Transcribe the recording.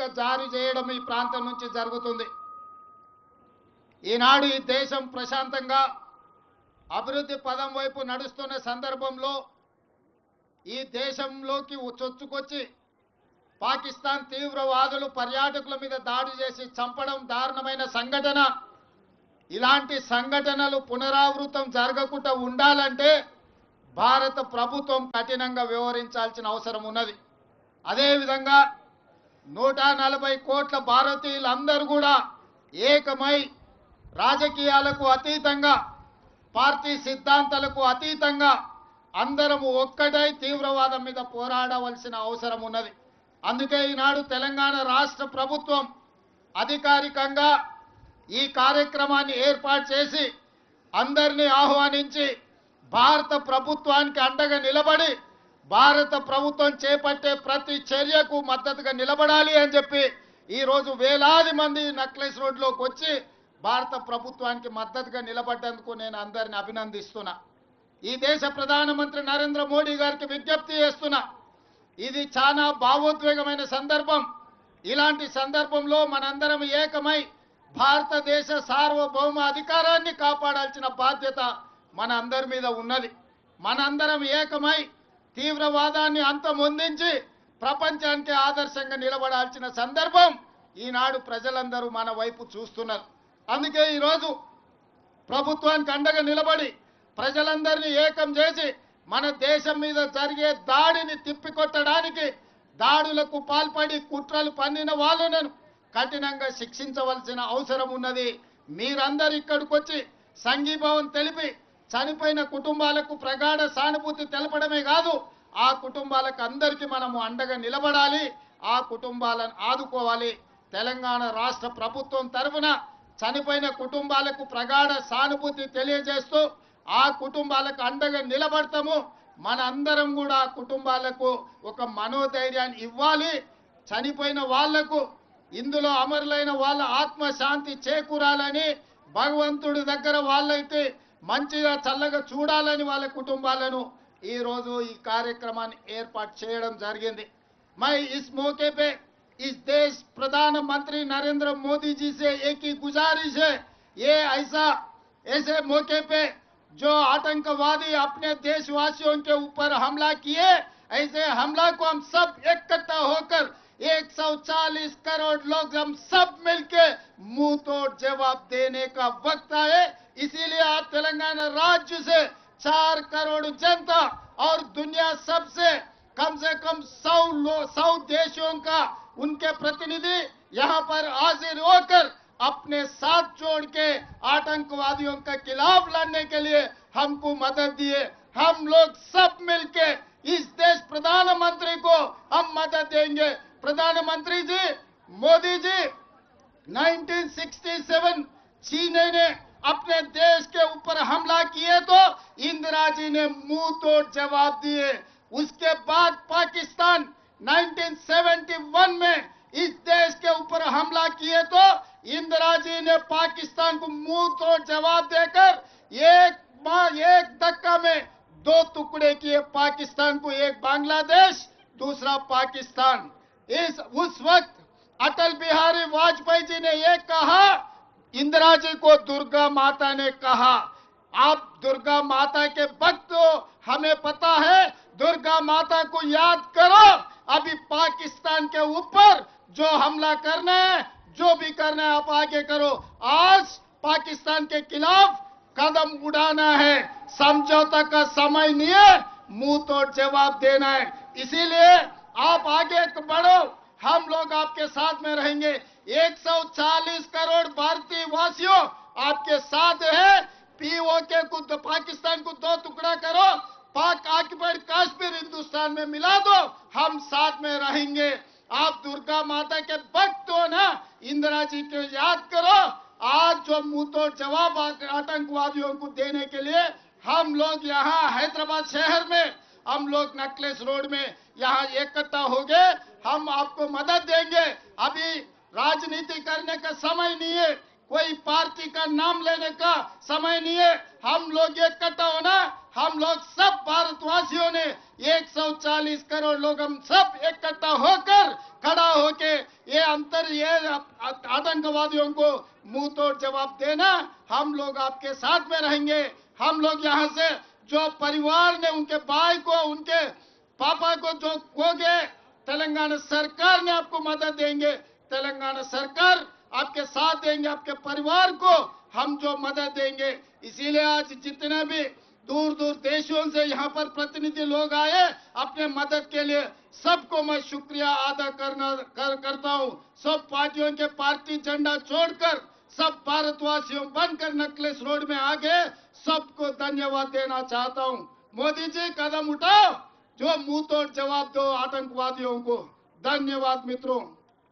ప్రణాళిక జారీ చేయడం ఈ ప్రాంతం నుంచి జరుగుతుంది. ఈనాడు ఈ దేశం ప్రశాంతంగా అభివృద్ధి పదం వైపు నడుస్తున్న సందర్భంలో ఈ దేశంలోకి చొచ్చుకొచ్చి పాకిస్తాన్ తీవ్రవాదులు పర్యాటకుల మీద దాడి చేసి చంపడం దారుణమైన సంఘటన. ఇలాంటి సంఘటనలు పునరావృతం జరగకుండా ఉండాలంటే భారత ప్రభుత్వం కఠినంగా వ్యవహరించాల్సిన అవసరం ఉన్నది. అదేవిధంగా 140 కోట్ల భారతీయులందరూ కూడా ఏకమై రాజకీయాలకు అతీతంగా పార్టీ సిద్ధాంతాలకు అతీతంగా అందరము ఒక్కటై తీవ్రవాదం మీద పోరాడవలసిన అవసరం ఉన్నది. అందుకే ఈనాడు తెలంగాణ రాష్ట్ర ప్రభుత్వం అధికారికంగా ఈ కార్యక్రమాన్ని ఏర్పాటు చేసి అందరినీ ఆహ్వానించి భారత ప్రభుత్వానికి అండగా నిలబడి భారత ప్రభుత్వం చేపట్టే ప్రతి చర్యకు మద్దతుగా నిలబడాలి అని చెప్పి ఈరోజు వేలాది మంది నక్లెస్ రోడ్లోకి వచ్చి భారత ప్రభుత్వానికి మద్దతుగా నిలబడ్డందుకు నేను అందరిని అభినందిస్తున్నా. ఈ దేశ ప్రధానమంత్రి నరేంద్ర మోడీ గారికి విజ్ఞప్తి చేస్తున్నా. ఇది చాలా భావోద్వేగమైన సందర్భం. ఇలాంటి సందర్భంలో మనందరం ఏకమై భారతదేశ సార్వభౌమ అధికారాన్ని కాపాడాల్సిన బాధ్యత మన అందరి మీద ఉన్నది. మనందరం ఏకమై తీవ్రవాదాన్ని అంతమొందించి ప్రపంచానికి ఆదర్శంగా నిలబడాల్సిన సందర్భం ఈనాడు ప్రజలందరూ మన వైపు చూస్తున్నారు. అందుకే ఈరోజు ప్రభుత్వానికి అండగా నిలబడి ప్రజలందరినీ ఏకం చేసి మన దేశం మీద జరిగే దాడిని తిప్పికొట్టడానికి దాడులకు పాల్పడి కుట్రలు పన్నిన వాళ్ళను కఠినంగా శిక్షించవలసిన అవసరం ఉన్నది. మీరందరూ ఇక్కడికి వచ్చి సంఘీభావం తెలిపి చనిపోయిన కుటుంబాలకు ప్రగాఢ సానుభూతి తెలపడమే కాదు, ఆ కుటుంబాలకు అందరికీ మనము అండగా నిలబడాలి, ఆ కుటుంబాలను ఆదుకోవాలి. తెలంగాణ రాష్ట్ర ప్రభుత్వం తరఫున చనిపోయిన కుటుంబాలకు ప్రగాఢ సానుభూతి తెలియజేస్తూ ఆ కుటుంబాలకు అండగా నిలబడతాము. మన అందరం కూడా ఆ కుటుంబాలకు ఒక మనోధైర్యాన్ని ఇవ్వాలి. చనిపోయిన వాళ్లకు ఇందులో అమరులైన వాళ్ళ ఆత్మశాంతి చేకూరాలని భగవంతుడి దగ్గర వాళ్ళైతే మంచిగా చల్లగా చూడాలని వాళ్ళ కుటుంబాలను ఈ రోజు ఈ కార్యక్రమాన్ని ఏర్పాటు చేయడం జరిగింది. मैं इस मौके पे इस देश प्रधानमंत्री नरेंद्र मोदी जी से एक ही गुजारिश है, ये ऐसे मौके पे जो आतंकवादी अपने देशवासियों के ऊपर हमला किए, ऐसे हमला को हम सब इकट्ठा होकर 140 करोड़ लोग हम सब मिलके मुंह तोड़ जवाब देने का वक्त आए। इसीलिए आज तेलंगाना राज्य से 4 करोड़ जनता और दुनिया सबसे कम से कम 100 देशों का उनके प्रतिनिधि यहाँ पर हाजिर होकर अपने साथ जोड़ के आतंकवादियों के खिलाफ लड़ने के लिए हमको मदद दिए। हम लोग सब मिलके इस देश प्रधानमंत्री को हम मदद देंगे। प्रधानमंत्री जी मोदी जी 1967 चीन ने अपने देश के ऊपर हमला किए तो इंदिरा जी ने मुंह तोड़ जवाब दिए। उसके बाद पाकिस्तान 1971 में इस देश के ऊपर हमला किए तो इंदिरा जी ने पाकिस्तान को मुंह तोड़ जवाब देकर एक धक्का में 2 टुकड़े किए पाकिस्तान को, एक बांग्लादेश दूसरा पाकिस्तान। उस वक्त अटल बिहारी वाजपेयी जी ने ये कहा, इंदिरा जी को दुर्गा माता ने कहा, आप दुर्गा माता के भक्त हो, हमें पता है, दुर्गा माता को याद करो। अभी पाकिस्तान के ऊपर जो हमला करना है, जो भी करना है आप आगे करो। आज पाकिस्तान के खिलाफ कदम उड़ाना है, समझौता का समय नहीं है, मुंह तोड़ जवाब देना है। इसीलिए आप आगे बढ़ो, हम लोग आपके साथ में रहेंगे। 140 करोड़ भारतीय वासियों आपके साथ है। पीओके को पाकिस्तान को 2 टुकड़ा करो, पाक ऑक्युपाइड कश्मीर हिंदुस्तान में मिला दो, हम साथ में रहेंगे। आप दुर्गा माता के भक्त हो ना, इंदिरा जी को याद करो। आज जो मुंह तोड़ जवाब आतंकवादियों को देने के लिए हम लोग यहाँ हैदराबाद शहर में, हम लोग नक्लेस रोड में यहाँ इकट्ठा हो गए, हम आपको मदद देंगे। अभी राजनीति करने का समय नहीं है, कोई पार्टी का नाम लेने का समय नहीं है। हम लोग इकट्ठा होना, हम लोग सब भारतवासियों ने 140 करोड़ लोग हम सब इकट्ठा होकर खड़ा होके ये आतंकवादियों को मुंह तोड़ जवाब देना। हम लोग आपके साथ में रहेंगे। हम लोग यहाँ से जो परिवार ने उनके भाई को, उनके पापा को जो खो गए, तेलंगाना सरकार ने आपको मदद देंगे। तेलंगाना सरकार आपके साथ देंगे, आपके परिवार को हम जो मदद देंगे। इसीलिए आज जितने भी दूर दूर देशों से यहाँ पर प्रतिनिधि लोग आए अपने मदद के लिए, सबको मैं शुक्रिया अदा करता हूँ। सब पार्टियों के पार्टी झंडा छोड़कर सब भारतवासियों बनकर नेकलेस रोड में आ गए, सबको धन्यवाद देना चाहता हूँ। मोदी जी कदम उठाओ, जो मुंह तोड़ जवाब दो आतंकवादियों को। धन्यवाद मित्रों।